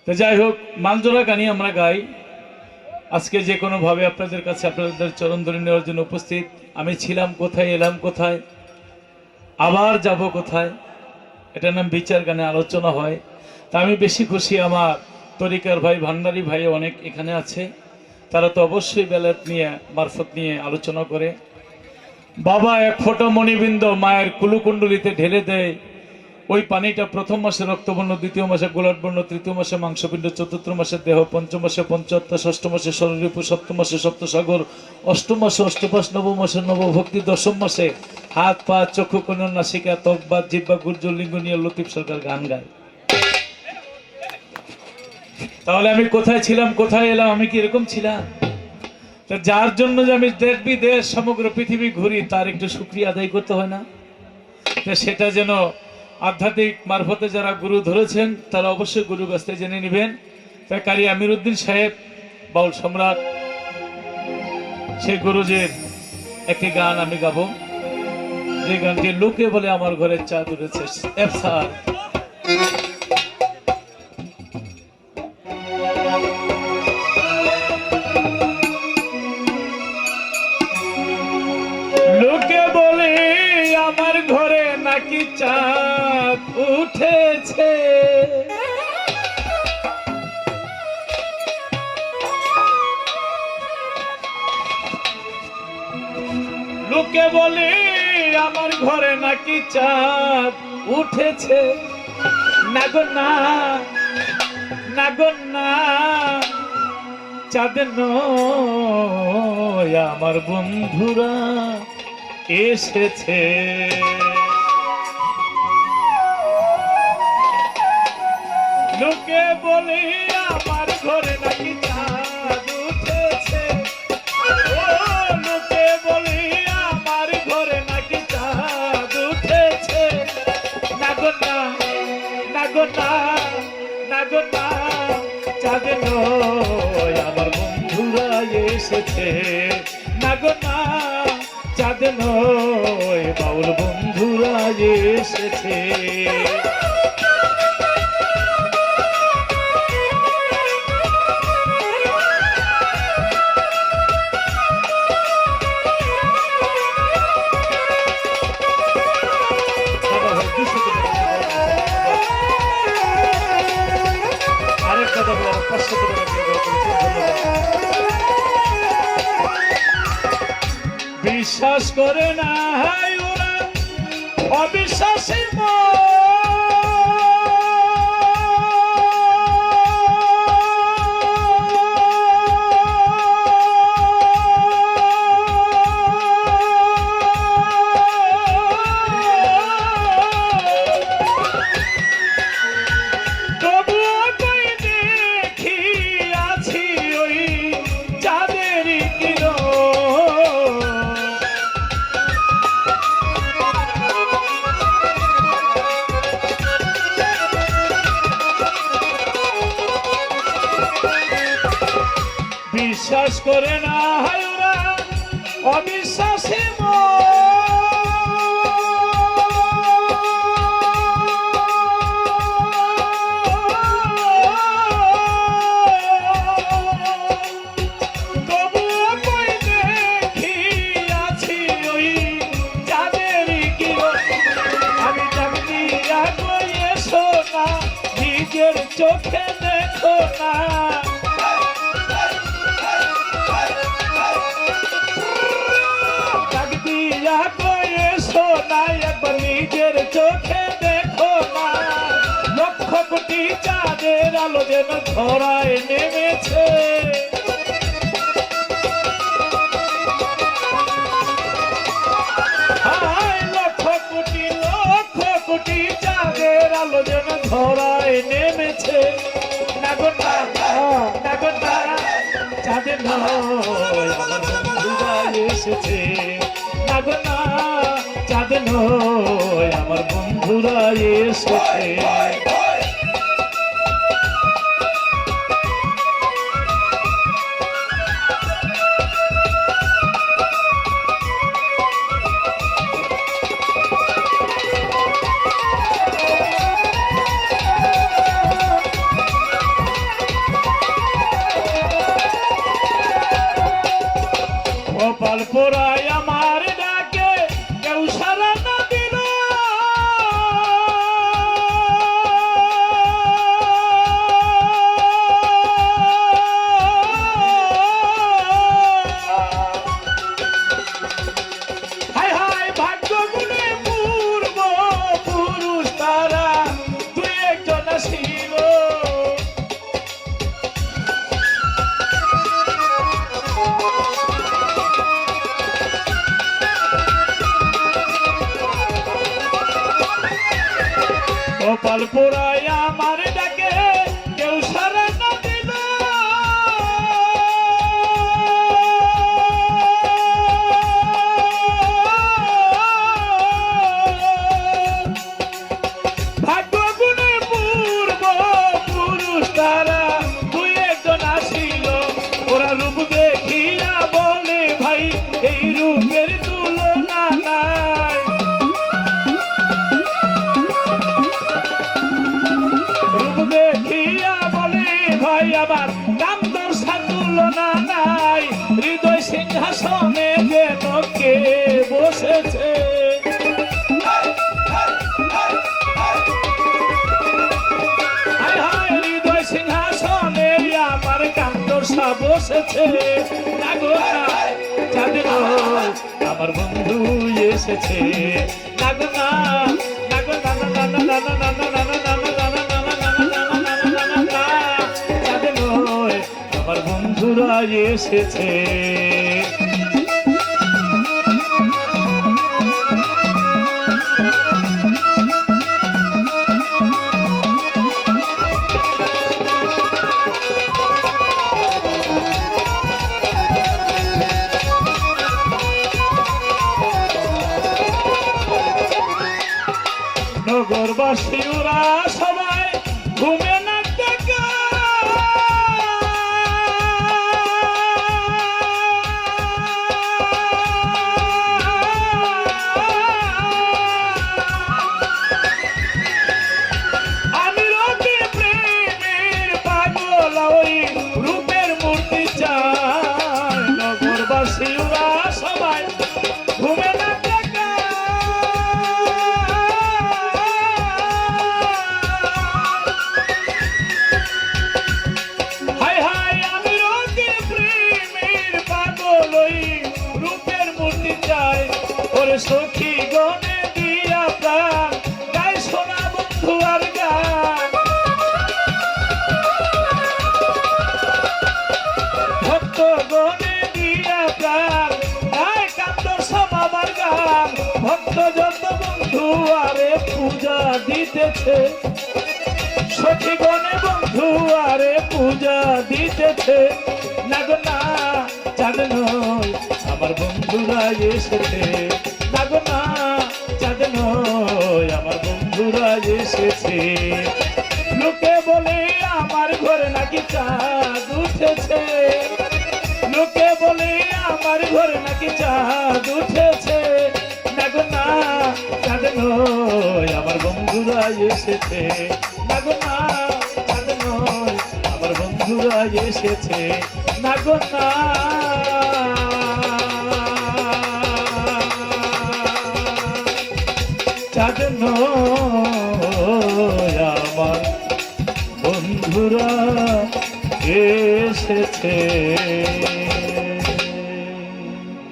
তো যাই হোক, মালজোড়া গানই আমরা গাই। আজকে যে কোনোভাবে আপনাদের কাছে আপনাদের চরণ ধরে নেওয়ার জন্য উপস্থিত। আমি ছিলাম কোথায়, এলাম কোথায়, আবার যাব কোথায়, এটার নাম বিচার গানে আলোচনা হয়। তা আমি বেশি খুশি, আমার তরিকার ভাই ভান্ডারী ভাই অনেক এখানে আছে, তারা তো অবশ্যই বেলাত নিয়ে মারফত নিয়ে আলোচনা করে। বাবা এক ফোঁটা মণিবিন্দ মায়ের কুলুকুণ্ডলিতে ঢেলে দেয়, ওই পানিটা প্রথম মাসে রক্তবর্ণ, দ্বিতীয় মাসে গোলাট বর্ণ, তৃতীয় মাসে মাংসপিণ্ড, চতুর্থ মাসে দেহ, পঞ্চম মাসে পঞ্চাত্মা, ষষ্ঠ মাসে শরীরূপ, সপ্তম মাসে সপ্তসাগর, অষ্টম মাসে অষ্টপাশ, নবম মাসে নবভক্তি, দশম মাসে হাত পা চক্ষু কোন নাসিকা ত্বক বা জিহ্বা গুর্জ লিঙ্গ নিয়ে লতিফ সরকার গান গায়। তাহলে আমি কোথায় ছিলাম, কোথায় এলাম, আমি কি এরকম ছিলাম? যার জন্য যে আমি দেশ বিদেশ সমগ্র পৃথিবী ঘুরি, তার একটু শুকরিয়া আদায় করতে হয় না? সেটা যেন আধ্যাত্মিক মারফতে যারা গুরু ধরেছেন তারা অবশ্যই গুরু কাছ থেকে জেনে নেবেন। তাই কারি আমির উদ্দিন সাহেব বাউল সম্রাট, সেই গুরুজির একটি গান আমি গাবো, যে গানটি লোকে বলে আমার ঘরে চাঁদ উঠেছে। স্যার, লোকে বলে আমার ঘরে নাকি চাঁদ উঠেছে, লোকে বলে আমার ঘরে নাকি চাঁদ উঠেছে। না গো না, না গো না, চাঁদ নয় আমার বন্ধুরা এসেছে। লোকে বলে আমার ঘরে নাকি চাঁদ উঠেছে, ও লোকে বলে আমার ঘরে নাকি চাঁদ উঠেছে। না গো না, না গো না, না গো না, চাঁদ নয় আমার বন্ধুরা এসেছে। না গো না, চাঁদ নয় বাউল বন্ধুরা এসেছে। বিশ্বাস করে না ওরা অবিশ্বাসী বিশ্বাস করে না ওরা অবিশ্বাসী তবুও কই দেখি আছি ওই যাদেরই কি। আমি জানি কই এসো না, নিজের চোখে দেখো না। একবার নিজের চোখে দেখো না, লক্ষ কোটি চাঁদের আলো যেন ধরায় নেমেছে। লক্ষ কোটি চাঁদের আলো যেন ধরায় নেমেছে। না গো না, না গো না, চাঁদের নয় আমার বন্ধুরা এসেছে। না গো না, চাঁদ নয় আমার বন্ধুরা এসেছে। কপাল পোড়ায় আমার ডাকে কেউ সারা না দিল হায় হায় ভাগ্য গুণে পূর্ব পুরুষ তারা দুই একজন ছিল কপাল পোড়ায় আমার ডাকে কেউ সারা না দিল ভাগ্য গুণে পূর্ব পুরুষ তারা দুই একজন আসিল ওরা রূপ দেখিয়া বলে ভাই এই রূপের তুলনা নাই দেখিয়া বলে ভাই আবার দাম দর্শা তুলনা নাই হৃদয় সিংহাসনে যেন কে বসেছে হায় হায় হৃদয় সিংহাসনে আমার কান্তর্ষা বসেছে নাগো না চাঁদ আমার বন্ধু এসেছে নাগো না নাগো না না না না না না না না আমার বন্ধুরা এসেছে নগরবাসী ওরা সবাই ঘুমে না টাকা আমি রোগে প্রেমের পাগল ওই রূপের মূর্তি চাই নগরবাসী ওরা সবাই ঘুমে না টাকা হায় হায় আমি রোগে প্রেমের পাগল ওই রূপের মূর্তি চাই ওরে সখী গনে দিয়া প্রাণ গাই শোনা বন্ধু আর গান ভক্ত গনে দিয়া প্রাণ গাই কান্দর সমাবার গান ভক্ত যত বন্ধু আরে পূজা দিতেছে সখী গনে বন্ধু আরে পূজা দিতেছে নাগো না চাঁদ নয় আমার বন্ধুরা এসেছে নাগো না চাঁদ নয় আমার বন্ধুরা এসেছে লোকে বলে আমার ঘরে নাকি চাঁদ উঠেছে লোকে বলে আমার ঘরে নাকি চাঁদ উঠেছে নাগো না চাঁদ নয় আমার বন্ধুরা এসেছে নাগো না চাঁদ নয় আমার বন্ধুরা এসেছে নাগো না চাঁদ নয় আমার বন্ধুরা এসেছে।